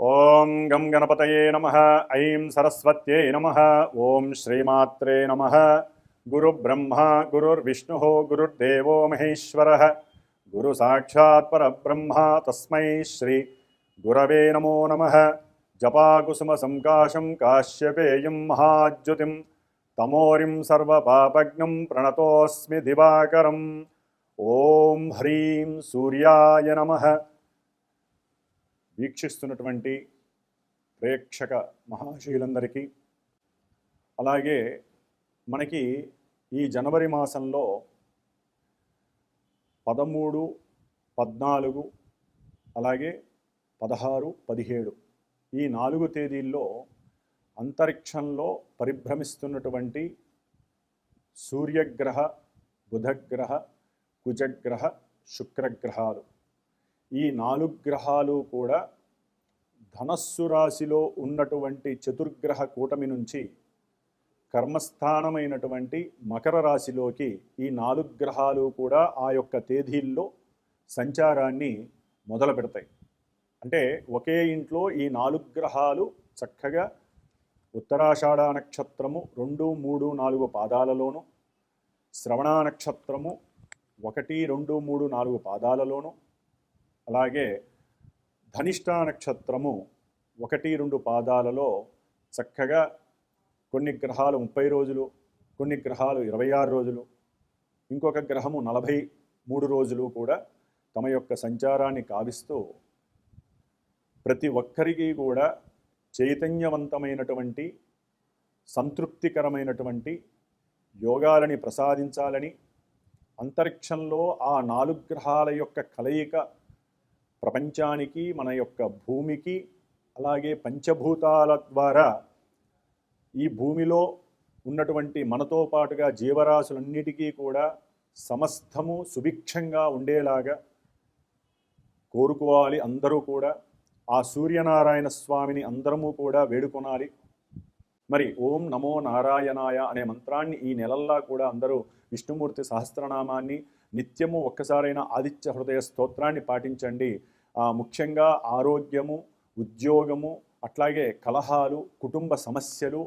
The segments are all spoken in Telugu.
ఓం గం గణపతయే నమః. ఐం సరస్వత్యై నమః. ఓం శ్రీమాత్రే నమః. గురు బ్రహ్మ గురుర్విష్ణుః గురుర్దేవో మహేశ్వరః గురు సాక్షాత్ పరబ్రహ్మ తస్మై శ్రీ గురవే నమో నమః. జపాకుసుమ సంకాశం కాశ్యపేయం మహాద్యుతిం తమోరిం సర్వపాపజ్ఞం ప్రణతోస్మి దివాకరం. ఓం హ్రీం సూర్యాయ నమః. వీక్షిస్తున్నటువంటి ప్రేక్షక మహాశయులందరికీ, అలాగే మనకి ఈ జనవరి మాసంలో 13, 14 అలాగే 16, 17 ఈ 4 తేదీల్లో అంతరిక్షంలో పరిభ్రమిస్తున్నటువంటి సూర్యగ్రహ, బుధగ్రహ, కుజగ్రహ, శుక్రగ్రహాలు, ఈ 4 గ్రహాలు కూడా ధనస్సు రాశిలో ఉన్నటువంటి చతుర్గ్రహ కూటమి నుంచి కర్మస్థానమైనటువంటి మకర రాశిలోకి ఈ 4 గ్రహాలు కూడా ఆ యొక్క తేదీల్లో సంచారాన్ని మొదలు పెడతాయి. అంటే ఒకే ఇంట్లో ఈ 4 గ్రహాలు చక్కగా ఉత్తరాషాఢ నక్షత్రము 2, 3, 4 పాదాలలోను, శ్రవణ నక్షత్రము 1, 2, 3, 4 పాదాలలోను, అలాగే ధనిష్ఠా నక్షత్రము 1, 2 పాదాలలో చక్కగా కొన్ని గ్రహాలు 30 రోజులు, కొన్ని గ్రహాలు 26 రోజులు, ఇంకొక గ్రహము 43 రోజులు కూడా తమ యొక్క సంచారాన్ని కావిస్తూ ప్రతి ఒక్కరికి కూడా చైతన్యవంతమైనటువంటి సంతృప్తికరమైనటువంటి యోగాలని ప్రసాదించాలని, అంతరిక్షంలో ఆ 4 గ్రహాల యొక్క కలయిక ప్రపంచానికి, మన యొక్క భూమికి, అలాగే పంచభూతాల ద్వారా ఈ భూమిలో ఉన్నటువంటి మనతో పాటుగా జీవరాశులన్నిటికీ కూడా సమస్తము సుభిక్షంగా ఉండేలాగా కోరుకోవాలి. అందరూ కూడా ఆ సూర్యనారాయణ స్వామిని అందరము కూడా వేడుకొనాలి. మరి ఓం నమో నారాయణాయ అనే మంత్రాన్ని ఈ నెలల్లా కూడా అందరూ విష్ణుమూర్తి సహస్రనామాన్ని నిత్యము ఒక్కసారైనా ఆదిత్య హృదయ స్తోత్రాన్ని పాటించండి. ముఖ్యంగా ఆరోగ్యము, ఉద్యోగము, అట్లాగే కలహాలు, కుటుంబ సమస్యలు,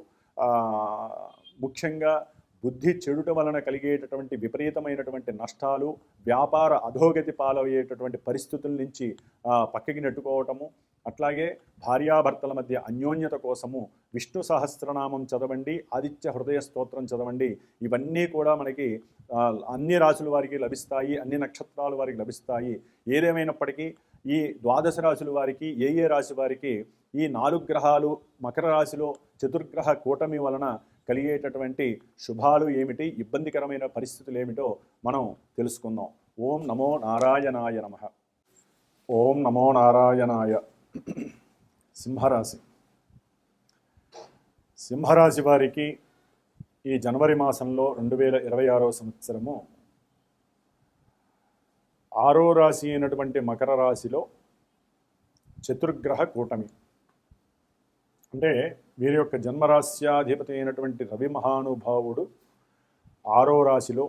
ముఖ్యంగా బుద్ధి చెడుట వలన కలిగేటటువంటి విపరీతమైనటువంటి నష్టాలు, వ్యాపార అధోగతి పాలయ్యేటటువంటి పరిస్థితుల నుంచి పక్కకి నెట్టుకోవటము, అట్లాగే భార్యాభర్తల మధ్య అన్యోన్యత కోసము విష్ణు సహస్రనామం చదవండి, ఆదిత్య హృదయ స్తోత్రం చదవండి. ఇవన్నీ కూడా మనకి అన్ని రాశుల వారికి లభిస్తాయి, అన్ని నక్షత్రాల వారికి లభిస్తాయి. ఏదేమైనప్పటికీ ఈ 12 రాశుల వారికి, ఏ రాశి వారికి ఈ 4 గ్రహాలు మకర రాశిలో చతుర్గ్రహ కూటమి వలన కలిగేటటువంటి శుభాలు ఏమిటి, ఇబ్బందికరమైన పరిస్థితులు ఏమిటో మనం తెలుసుకుందాం. ఓం నమో నారాయణాయ నమః. ఓం నమో నారాయణాయ. సింహరాశి. సింహరాశి వారికి ఈ జనవరి మాసంలో 2026వ సంవత్సరము 6వ రాశి అయినటువంటి మకర రాశిలో చతుర్గ్రహ కూటమి. అంటే వీరి యొక్క జన్మరాశ్యాధిపతి అయినటువంటి రవి మహానుభావుడు 6వ రాశిలో,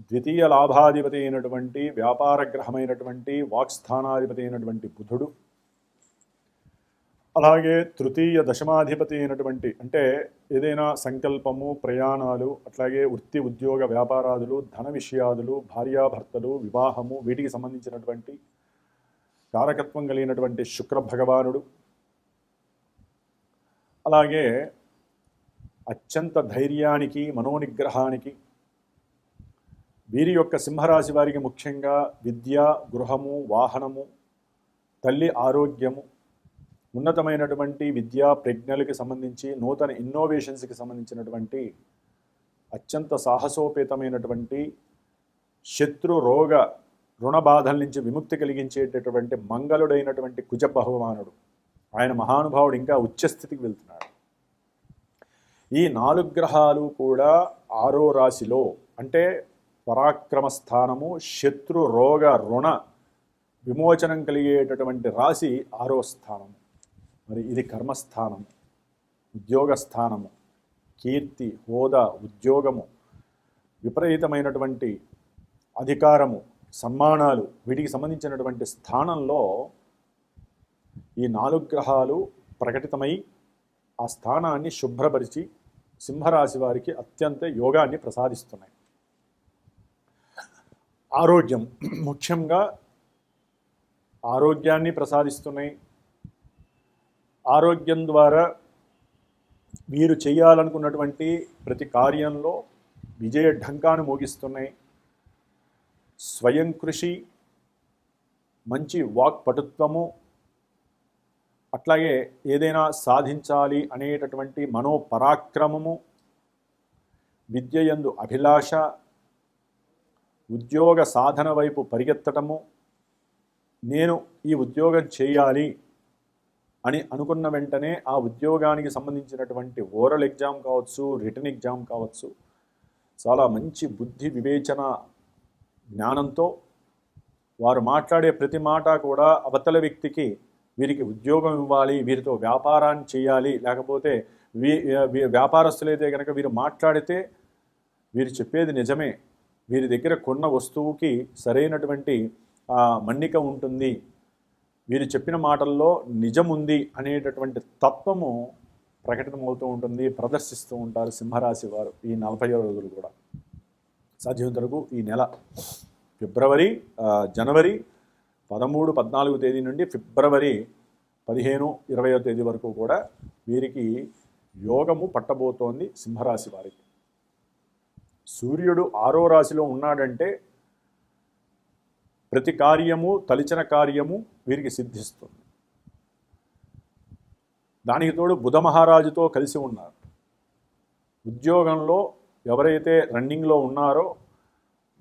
ద్వితీయ లాభాధిపతి అయినటువంటి వ్యాపార గ్రహమైనటువంటి వాక్స్థానాధిపతి అయినటువంటి బుధుడు, అలాగే తృతీయ దశమాధిపతి అయినటువంటి, అంటే ఏదైనా సంకల్పము, ప్రయాణాలు, అట్లాగే వృత్తి ఉద్యోగ వ్యాపారాదులు, ధన విషయాదులు, భార్యాభర్తలు, వివాహము, వీటికి సంబంధించినటువంటి కారకత్వం కలిగినటువంటి శుక్ర భగవానుడు, అలాగే అత్యంత ధైర్యానికి, మనోనిగ్రహానికి వీరి యొక్క సింహరాశి వారికి ముఖ్యంగా విద్య, గృహము, వాహనము, తల్లి ఆరోగ్యము, ఉన్నతమైనటువంటి విద్యా ప్రజ్ఞలకి సంబంధించి, నూతన ఇన్నోవేషన్స్కి సంబంధించినటువంటి అత్యంత సాహసోపేతమైనటువంటి శత్రు రోగ రుణ బాధల నుంచి విముక్తి కలిగించేటటువంటి మంగళుడైనటువంటి కుజ భగవానుడు, ఆయన మహానుభావుడు ఇంకా ఉచ్చస్థితికి వెళ్తున్నాడు. ఈ 4 గ్రహాలు కూడా 6వ రాశిలో, అంటే పరాక్రమ స్థానము, శత్రు రోగ రుణ విమోచనం కలిగేటటువంటి రాశి 6వ స్థానము. మరి ఇది కర్మస్థానము, ఉద్యోగ స్థానము, కీర్తి, హోదా, ఉద్యోగము, విపరీతమైనటువంటి అధికారము, సన్మానాలు, వీటికి సంబంధించినటువంటి స్థానంలో ఈ 4 గ్రహాలు ప్రకటితమై ఆ స్థానాన్ని శుభ్రపరిచి సింహరాశి వారికి అత్యంత యోగాన్ని ప్రసాదిస్తున్నాయి. ఆరోగ్యం, ముఖ్యంగా ఆరోగ్యాన్ని ప్రసాదిస్తున్నాయి. ఆరోగ్యం ద్వారా మీరు చేయాలనుకున్నటువంటి ప్రతి కార్యంలో విజయ ఢంకాను మోగిస్తున్నాయి. స్వయం కృషి, మంచి వాక్ పటుత్వము, అట్లాగే ఏదైనా సాధించాలి అనేటటువంటి మనోపరాక్రమము, విద్యయందు అభిలాష, ఉద్యోగ సాధన వైపు పరిగెత్తటము, నేను ఈ ఉద్యోగం చేయాలి అని అనుకున్న వెంటనే ఆ ఉద్యోగానికి సంబంధించినటువంటి ఓరల్ ఎగ్జామ్ కావచ్చు, రిటన్ ఎగ్జామ్ కావచ్చు, చాలా మంచి బుద్ధి వివేచన జ్ఞానంతో వారు మాట్లాడే ప్రతి మాట కూడా అవతల వ్యక్తికి వీరికి ఉద్యోగం ఇవ్వాలి, వీరితో వ్యాపారాన్ని చేయాలి, లేకపోతే వ్యాపారస్తులైతే కనుక వీరు మాట్లాడితే వీరు చెప్పేది నిజమే, వీరి దగ్గర కొన్న వస్తువుకి సరైనటువంటి మన్నిక ఉంటుంది, వీరు చెప్పిన మాటల్లో నిజముంది అనేటటువంటి తత్వము ప్రకటనమవుతూ ఉంటుంది, ప్రదర్శిస్తూ ఉంటారు సింహరాశి వారు ఈ 40 రోజులు కూడా. సాధ్యమైనంత వరకు ఈ నెల జనవరి 13, 14 తేదీ నుండి ఫిబ్రవరి 15, 20వ తేదీ వరకు కూడా వీరికి యోగము పట్టబోతోంది సింహరాశి వారికి. సూర్యుడు 6వ రాశిలో ఉన్నాడంటే ప్రతి కార్యము, తలిచిన కార్యము వీరికి సిద్ధిస్తుంది. దానికి తోడు బుధ మహారాజుతో కలిసి ఉన్నారు. ఉద్యోగంలో ఎవరైతే రన్నింగ్లో ఉన్నారో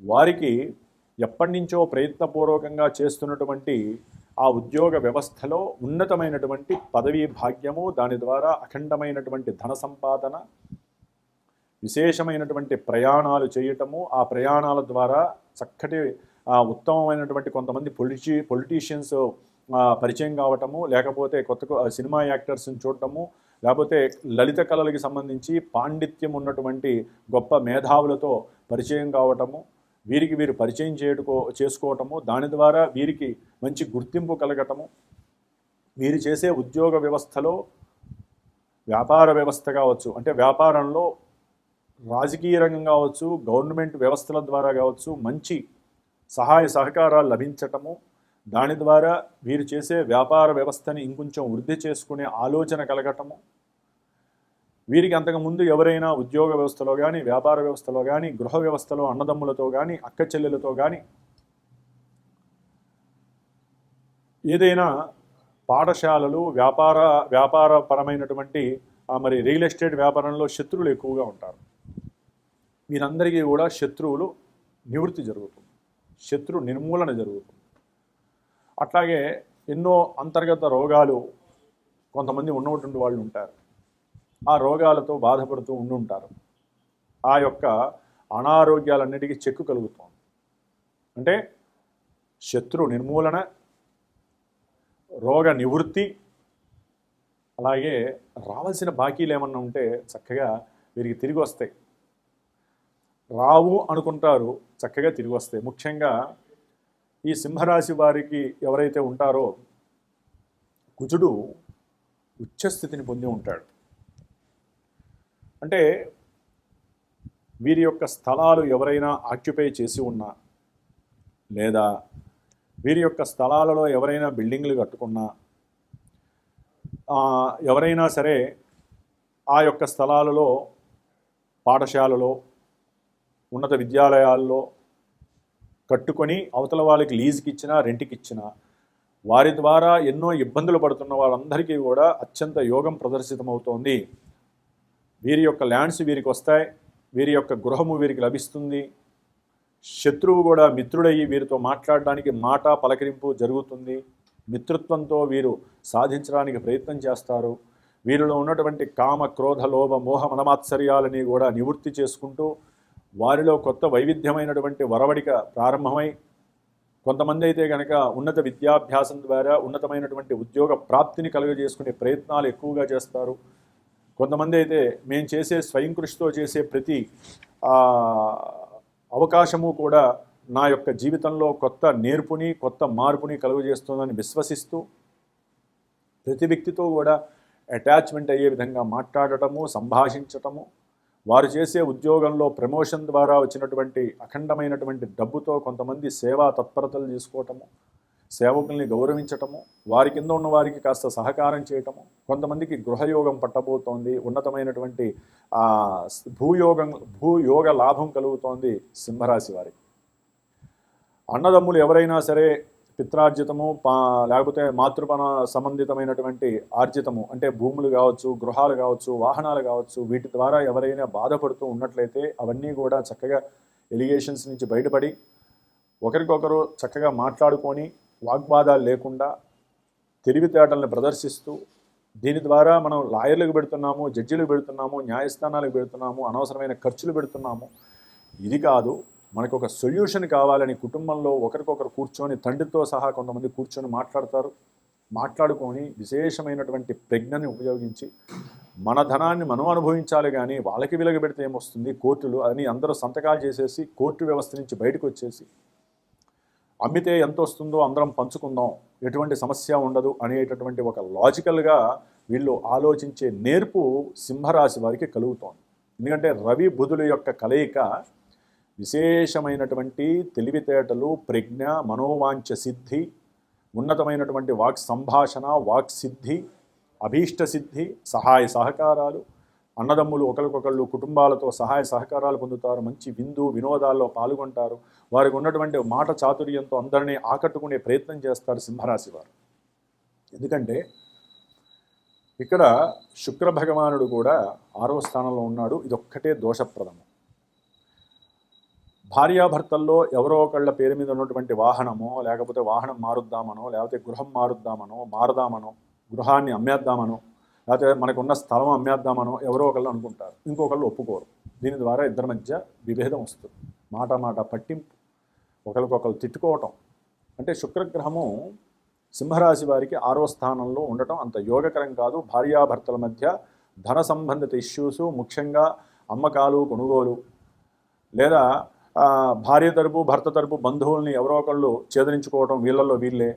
వారికి ఎప్పటి నుంచో ప్రయత్నపూర్వకంగా చేస్తున్నటువంటి ఆ ఉద్యోగ వ్యవస్థలో ఉన్నతమైనటువంటి పదవీ భాగ్యము, దాని ద్వారా అఖండమైనటువంటి ధన సంపాదన, విశేషమైనటువంటి ప్రయాణాలు చేయటము, ఆ ప్రయాణాల ద్వారా చక్కటి ఉత్తమమైనటువంటి కొంతమంది పొలిటీషియన్స్ పరిచయం కావటము, లేకపోతే కొత్త సినిమా యాక్టర్స్ని చూడటము, లేకపోతే లలిత కళలకి సంబంధించి పాండిత్యం ఉన్నటువంటి గొప్ప మేధావులతో పరిచయం కావటము, వీరికి వీరు పరిచయం చేసుకోవటము, దాని ద్వారా వీరికి మంచి గుర్తింపు కలగటము, వీరు చేసే ఉద్యోగ వ్యవస్థలో వ్యాపార వ్యవస్థ కావచ్చు, అంటే వ్యాపారంలో రాజకీయ రంగం కావచ్చు, గవర్నమెంట్ వ్యవస్థల ద్వారా కావచ్చు, మంచి సహాయ సహకారాలు లభించటము, దాని ద్వారా వీరు చేసే వ్యాపార వ్యవస్థని ఇంకొంచెం వృద్ధి చేసుకునే ఆలోచన కలగటము, వీరికి అంతకుముందు ఎవరైనా ఉద్యోగ వ్యవస్థలో కానీ, వ్యాపార వ్యవస్థలో కానీ, గృహ వ్యవస్థలో అన్నదమ్ములతో కానీ, అక్క చెల్లెలతో కానీ, ఏదైనా పాఠశాలలు, వ్యాపారపరమైనటువంటి మరి రియల్ ఎస్టేట్ వ్యాపారంలో శత్రువులు ఎక్కువగా ఉంటారు. వీరందరికీ కూడా శత్రువులు నివృత్తి జరుగుతుంది, శత్రు నిర్మూలన జరుగుతుంది. అట్లాగే ఎన్నో అంతర్గత రోగాలు కొంతమంది ఉన్నటువంటి వాళ్ళు ఉంటారు, ఆ రోగాలతో బాధపడుతూ ఉండుంటారు. ఆ యొక్క అనారోగ్యాలన్నిటికీ చెక్కు కలుగుతుంది. అంటే శత్రు నిర్మూలన, రోగ నివృత్తి, అలాగే రావాల్సిన బాకీలు ఏమన్నా ఉంటే చక్కగా వీరికి తిరిగి వస్తాయి. రావు అనుకుంటారు, చక్కగా తిరిగి వస్తాయి. ముఖ్యంగా ఈ సింహరాశి వారికి ఎవరైతే ఉంటారో కుజుడు ఉచ్చస్థితిని పొంది ఉంటాడు. అంటే వీరి యొక్క స్థలాలు ఎవరైనా ఆక్యుపై చేసి ఉన్నా, లేదా వీరి యొక్క స్థలాలలో ఎవరైనా బిల్డింగ్లు కట్టుకున్నా, ఎవరైనా సరే ఆ యొక్క స్థలాలలో పాఠశాలలో, ఉన్నత విద్యాలయాల్లో కట్టుకొని అవతల వాళ్ళకి లీజుకి ఇచ్చినా, రెంట్కి ఇచ్చినా, వారి ద్వారా ఎన్నో ఇబ్బందులు పడుతున్న వాళ్ళందరికీ కూడా అత్యంత యోగం ప్రదర్శితమవుతోంది. వీరి యొక్క ల్యాండ్స్ వీరికి వస్తాయి, వీరి యొక్క గృహము వీరికి లభిస్తుంది. శత్రువు కూడా మిత్రుడయ్యి వీరితో మాట్లాడడానికి మాట పలకరింపు జరుగుతుంది. మిత్రత్వంతో వీరు సాధించడానికి ప్రయత్నం చేస్తారు. వీరిలో ఉన్నటువంటి కామ, క్రోధ, లోభ, మోహ, మనమాత్సర్యాలని కూడా నివృత్తి చేసుకుంటూ వారిలో కొత్త వైవిధ్యమైనటువంటి వరవడిక ప్రారంభమై, కొంతమంది అయితే కనుక ఉన్నత విద్యాభ్యాసం ద్వారా ఉన్నతమైనటువంటి ఉద్యోగ ప్రాప్తిని కలుగజేసుకునే ప్రయత్నాలు ఎక్కువగా చేస్తారు. కొంతమంది అయితే మేము చేసే స్వయం కృషితో చేసే ప్రతి అవకాశము కూడా నా యొక్క జీవితంలో కొత్త నేర్పుని, కొత్త మార్పుని కలుగజేస్తుందని విశ్వసిస్తూ ప్రతి వ్యక్తితో కూడా అటాచ్మెంట్ అయ్యే విధంగా మాట్లాడటము, సంభాషించటము, వారు చేసే ఉద్యోగంలో ప్రమోషన్ ద్వారా వచ్చినటువంటి అఖండమైనటువంటి డబ్బుతో కొంతమంది సేవా తత్పరతలు తీసుకోవటము, సేవకుల్ని గౌరవించటము, వారి కింద ఉన్న వారికి కాస్త సహకారం చేయటము, కొంతమందికి గృహయోగం పట్టబోతోంది, ఉన్నతమైనటువంటి భూయోగ లాభం కలుగుతోంది సింహరాశి వారికి. అన్నదమ్ములు ఎవరైనా సరే పిత్రార్జితము లేకపోతే మాతృపణ సంబంధితమైనటువంటి ఆర్జితము అంటే భూములు కావచ్చు, గృహాలు కావచ్చు, వాహనాలు కావచ్చు, వీటి ద్వారా ఎవరైనా బాధపడుతూ ఉన్నట్లయితే అవన్నీ కూడా చక్కగా ఎలిగేషన్స్ నుంచి బయటపడి ఒకరికొకరు చక్కగా మాట్లాడుకొని వాగ్వాదాలు లేకుండా తెలివితేటలను ప్రదర్శిస్తూ, దీని ద్వారా మనం లాయర్లకు పెడుతున్నాము, జడ్జిలకు పెడుతున్నాము, న్యాయస్థానాలకు పెడుతున్నాము, అనవసరమైన ఖర్చులు పెడుతున్నాము. ఇది కాదు, మనకు ఒక సొల్యూషన్ కావాలని కుటుంబంలో ఒకరికొకరు కూర్చొని, తండ్రితో సహా కొంతమంది కూర్చొని మాట్లాడుకొని విశేషమైనటువంటి ప్రజ్ఞని ఉపయోగించి మన ధనాన్ని మనం అనుభవించాలి, కానీ వాళ్ళకి వెలగబెడితే ఏమొస్తుంది, కోర్టులు అని అందరూ సంతకాలు చేసేసి కోర్టు వ్యవస్థ నుంచి బయటకు వచ్చేసి అమ్మితే ఎంత వస్తుందో అందరం పంచుకుందాం, ఎటువంటి సమస్య ఉండదు అనేటటువంటి ఒక లాజికల్గా వీళ్ళు ఆలోచించే నేర్పు సింహరాశి వారికి కలుగుతోంది. ఎందుకంటే రవి బుధుల యొక్క కలయిక విశేషమైనటువంటి తెలివితేటలు, ప్రజ్ఞ, మనోవాంఛ సిద్ధి, ఉన్నతమైనటువంటి వాక్ సంభాషణ, వాక్ సిద్ధి, అభీష్ట సిద్ధి, సహాయ సహకారాలు, అన్నదమ్ములు ఒకరికొకళ్ళు కుటుంబాలతో సహాయ సహకారాలు పొందుతారు, మంచి విందు వినోదాల్లో పాల్గొంటారు, వారికి ఉన్నటువంటి మాట చాతుర్యంతో అందరినీ ఆకట్టుకునే ప్రయత్నం చేస్తారు సింహరాశి వారు. ఎందుకంటే ఇక్కడ శుక్ర భగవానుడు కూడా 6వ స్థానంలో ఉన్నాడు. ఇదొక్కటే దోషప్రదము. భార్యాభర్తల్లో ఎవరో ఒకళ్ళ పేరు మీద ఉన్నటువంటి వాహనమో, లేకపోతే వాహనం మారుద్దామనో, లేకపోతే గృహం మారుదామనో, గృహాన్ని అమ్మేద్దామనో, లేకపోతే మనకున్న స్థలం అమ్మేద్దామనో ఎవరో ఒకళ్ళు అనుకుంటారు, ఇంకొకళ్ళు ఒప్పుకోరు. దీని ద్వారా ఇద్దరి మధ్య విభేదం వస్తుంది, మాట పట్టింపు, ఒకరికొకరు తిట్టుకోవటం. అంటే శుక్రగ్రహము సింహరాశి వారికి 6వ స్థానంలో ఉండటం అంత యోగకరం కాదు. భార్యాభర్తల మధ్య ధన సంబంధిత ఇష్యూసు, ముఖ్యంగా అమ్మకాలు, కొనుగోలు, లేదా భార్య తరపు భర్త తరపు బంధువుల్ని ఎవరో ఒకళ్ళు ఛేదరించుకోవటం, వీళ్ళల్లో వీళ్ళే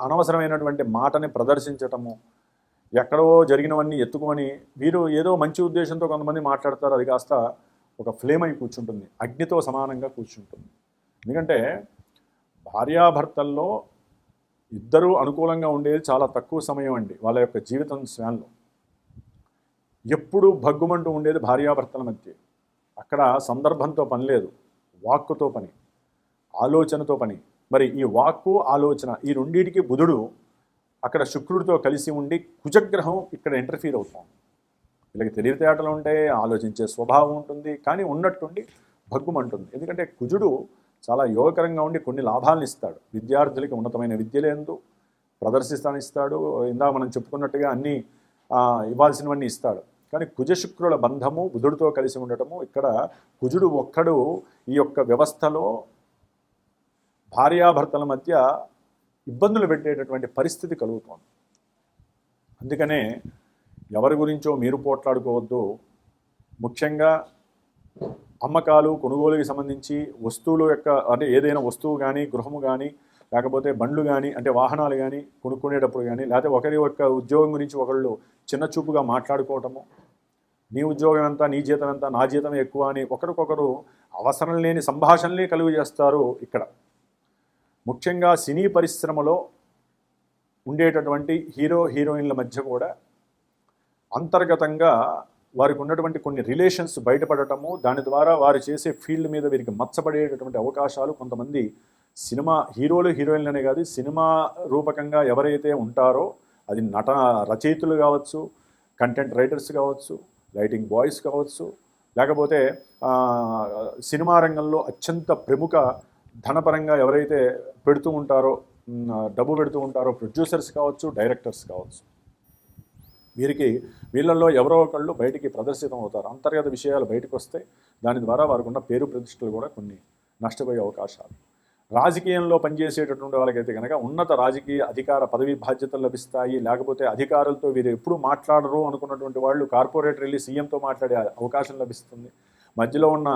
అనవసరమైనటువంటి మాటని ప్రదర్శించటము, ఎక్కడో జరిగినవన్నీ ఎత్తుకొని వీరు ఏదో మంచి ఉద్దేశంతో కొంతమంది మాట్లాడతారు, అది కాస్త ఒక ఫ్లేమ్ అయి కూర్చుంటుంది, అగ్నితో సమానంగా కూర్చుంటుంది. ఎందుకంటే భార్యాభర్తల్లో ఇద్దరూ అనుకూలంగా ఉండేది చాలా తక్కువ సమయం అండి. వాళ్ళ యొక్క జీవితం స్పాన్లో ఎప్పుడూ భగ్గుమంటూ ఉండేది భార్యాభర్తల మధ్య. అక్కడ సందర్భంతో పని లేదు, వాక్కుతో పని, ఆలోచనతో పని. మరి ఈ వాక్కు ఆలోచన ఈ రెండింటికి బుధుడు అక్కడ శుక్రుడితో కలిసి ఉండి కుజగ్రహం ఇక్కడ ఇంటర్ఫీర్ అవుతాం. వీళ్ళకి తెలివితేటలు ఉంటాయి, ఆలోచించే స్వభావం ఉంటుంది, కానీ ఉన్నట్టుండి భగ్గుమంటుంది. ఎందుకంటే కుజుడు చాలా యోగకరంగా ఉండి కొన్ని లాభాలను ఇస్తాడు. విద్యార్థులకి ఉన్నతమైన విద్యలేందు ప్రదర్శిస్తానిస్తాడు, ఇందా మనం చెప్పుకున్నట్టుగా అన్నీ ఇవ్వాల్సినవన్నీ ఇస్తాడు. కానీ కుజశుక్రుల బంధము బుధుడితో కలిసి ఉండటము, ఇక్కడ కుజుడు ఒక్కడు ఈ యొక్క వ్యవస్థలో భార్యాభర్తల మధ్య ఇబ్బందులు పెట్టేటటువంటి పరిస్థితి కలుగుతోంది. అందుకనే ఎవరి గురించో మీరు పోట్లాడుకోవద్దు. ముఖ్యంగా అమ్మకాలు కొనుగోలుకి సంబంధించి వస్తువుల యొక్క అంటే ఏదైనా వస్తువు కానీ, గృహము కానీ, లేకపోతే బండ్లు కానీ, అంటే వాహనాలు కానీ కొనుక్కునేటప్పుడు కానీ, లేకపోతే ఒకరి యొక్క ఉద్యోగం గురించి ఒకళ్ళు చిన్న చూపుగా మాట్లాడుకోవటము, నీ ఉద్యోగం ఎంత, నీ జీతం ఎంత, నా జీతం ఎక్కువ అని ఒకరికొకరు అవసరం లేని సంభాషణలే కలుగు చేస్తారు. ఇక్కడ ముఖ్యంగా సినీ పరిశ్రమలో ఉండేటటువంటి హీరోయిన్ల మధ్య కూడా అంతర్గతంగా వారికి ఉన్నటువంటి కొన్ని రిలేషన్స్ బయటపడటము, దాని ద్వారా వారు చేసే ఫీల్డ్ మీద వీరికి మచ్చబడేటటువంటి అవకాశాలు కొంతమంది సినిమా హీరోయిన్లనే కాదు, సినిమా రూపకంగా ఎవరైతే ఉంటారో అది రచయితులు కావచ్చు, కంటెంట్ రైటర్స్ కావచ్చు, లైటింగ్ బాయ్స్ కావచ్చు, లేకపోతే సినిమా రంగంలో అత్యంత ప్రముఖ ధనపరంగా ఎవరైతే డబ్బు పెడుతూ ఉంటారో ప్రొడ్యూసర్స్ కావచ్చు, డైరెక్టర్స్ కావచ్చు, వీళ్ళల్లో ఎవరో ఒకళ్ళు బయటికి ప్రదర్శితం అవుతారు. అంతర్గత విషయాలు బయటకు వస్తే దాని ద్వారా వారికి ఉన్న పేరు ప్రతిష్టలు కూడా కొన్ని నష్టపోయే అవకాశాలు. రాజకీయంలో పనిచేసేటటువంటి వాళ్ళకైతే కనుక ఉన్నత రాజకీయ అధికార పదవి బాధ్యతలు లభిస్తాయి. లేకపోతే అధికారులతో వీరు ఎప్పుడు మాట్లాడరు అనుకున్నటువంటి వాళ్ళు కార్పొరేటర్ వెళ్ళి సీఎంతో మాట్లాడే అవకాశం లభిస్తుంది. మధ్యలో ఉన్న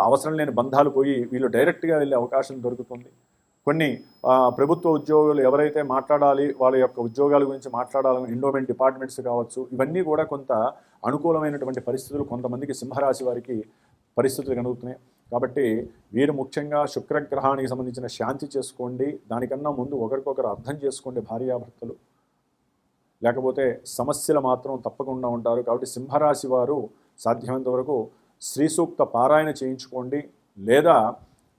అవసరం లేని బంధాలు పోయి వీళ్ళు డైరెక్ట్గా వెళ్ళే అవకాశం దొరుకుతుంది. కొన్ని ప్రభుత్వ ఉద్యోగులు ఎవరైతే మాట్లాడాలి, వాళ్ళ యొక్క ఉద్యోగాల గురించి మాట్లాడాలని ఎండోమెంట్ డిపార్ట్మెంట్స్ కావచ్చు, ఇవన్నీ కూడా కొంత అనుకూలమైనటువంటి పరిస్థితులు కొంతమందికి సింహరాశి వారికి పరిస్థితులు కలుగుతున్నాయి. కాబట్టి వీరు ముఖ్యంగా శుక్రగ్రహానికి సంబంధించిన శాంతి చేసుకోండి. దానికన్నా ముందు ఒకరికొకరు అర్థం చేసుకోండి భార్యాభర్తలు, లేకపోతే సమస్యలు మాత్రం తప్పకుండా ఉంటారు. కాబట్టి సింహరాశి వారు సాధ్యమైనంత వరకు శ్రీ సూక్త పారాయణ చేయించుకోండి. లేదా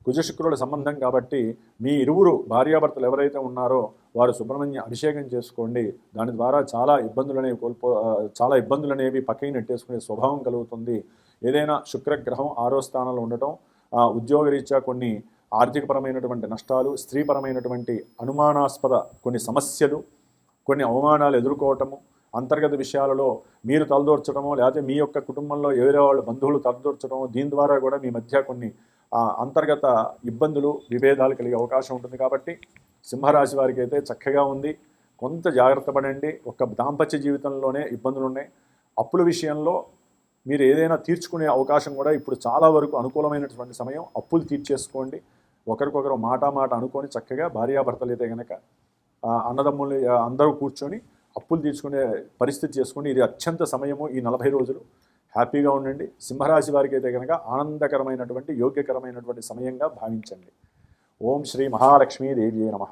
కుజశుక్రుల సంబంధం కాబట్టి మీ ఇరువురు భార్యాభర్తలు ఎవరైతే ఉన్నారో వారు సుబ్రహ్మణ్య అభిషేకం చేసుకోండి. దాని ద్వారా చాలా ఇబ్బందులు అనేవి పక్కకి నెట్టేసుకునే స్వభావం కలుగుతుంది. ఏదైనా శుక్రగ్రహం 6వ స్థానంలో ఉండటం, ఉద్యోగరీత్యా కొన్ని ఆర్థికపరమైనటువంటి నష్టాలు, స్త్రీపరమైనటువంటి అనుమానాస్పద కొన్ని సమస్యలు, కొన్ని అవమానాలు ఎదుర్కోవటము, అంతర్గత విషయాలలో మీరు తలదూర్చడమో లేకపోతే మీ యొక్క కుటుంబంలో వేరే వాళ్ళ బంధువులు తలదూర్చడమో, దీని ద్వారా కూడా మీ మధ్య కొన్ని అంతర్గత ఇబ్బందులు, విభేదాలు కలిగే అవకాశం ఉంటుంది. కాబట్టి సింహరాశి వారికి అయితే చక్కగా ఉంది. కొంత జాగ్రత్త పడండి. ఒక దాంపత్య జీవితంలోనే ఇబ్బందులు ఉన్నాయి. అప్పుల విషయంలో మీరు ఏదైనా తీర్చుకునే అవకాశం కూడా ఇప్పుడు చాలా వరకు అనుకూలమైనటువంటి సమయం. అప్పులు తీర్చేసుకోండి. ఒకరికొకరు మాట అనుకొని చక్కగా భార్యాభర్తలు అయితే కనుక అన్నదమ్ములు అందరూ కూర్చొని అప్పులు తీర్చుకునే పరిస్థితి చేసుకోండి. ఇది అత్యంత సమయము. ఈ 40 రోజులు హ్యాపీగా ఉండండి. సింహరాశి వారికి అయితే కనుక ఆనందకరమైనటువంటి యోగ్యకరమైనటువంటి సమయంగా భావించండి. ఓం శ్రీ మహాలక్ష్మీదేవి నమః.